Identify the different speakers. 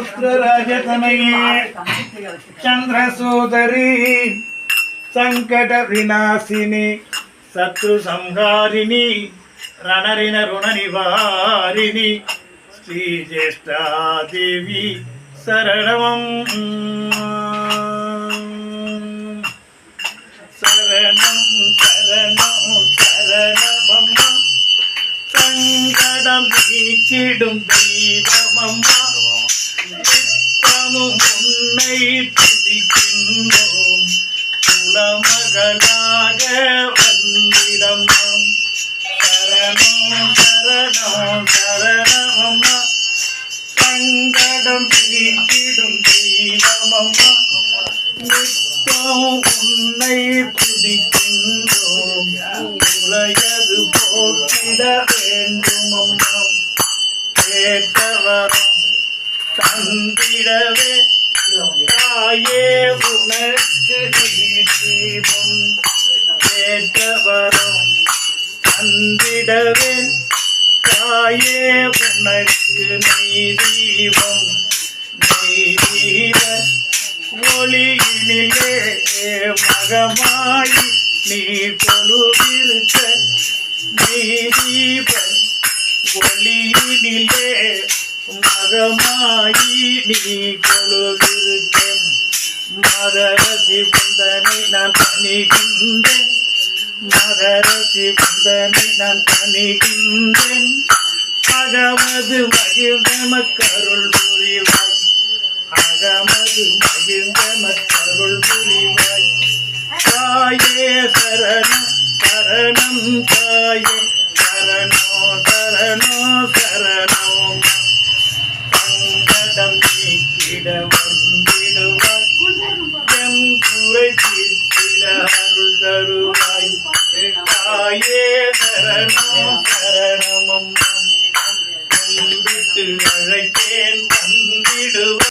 Speaker 1: समुद्रराजतनये चंद्रसोदरी संकट विनाशिनी शत्रु संहारिणी रणरिण ऋण निवारिणी श्री ज्येष्ठा देवी शरणं शरणं शरणं शरणमम्मा संकटं நீக்கிடும் தெய்வமம்மா நித்தமும் உன்னை துதிக்கின்றோம் குலமகளாக வந்திடமாம் சரணம் சரணம் சரணமம்மா சங்கடம் நீக்கிடும் தெய்வமம்மா நித்தம் உன்னை துதிக்கின்றோம் உலகது போக்கிட வேண்டுமம்மா கேட்டவரம் தந்திடவே தாயே உனக்கு தீபம் கேட்டவரம் தந்திடவே தாயே உனக்கு நெய்தீபம் நெய்தீப ஒளியினிலே மகமாயி நீ கொலுவிருக்க நெய்தீப ஒளியினிலே மகமாயி நீ கொலுவிருக்க மகரசி குந்தனை நான் பணிகின்றேன் மகரசி குந்தனை நான் பணிகின்றேன் அகமது மகிழ்ந்த மக்கருள் புரிவாய் அகமது மகிழ்ந்த மக்கருள் புரிவாய் தாயே சரணம் சரணம் தாயே சரணோ சரணோ சரணம் சங்கடம் நீக்கிட வந்திடுவாய் எம் குறை தீர்த்திட அருள் தருவாய் தாயே சரணம் சரணமம் விட்டு அழைத்தேன் வந்திடுவாய்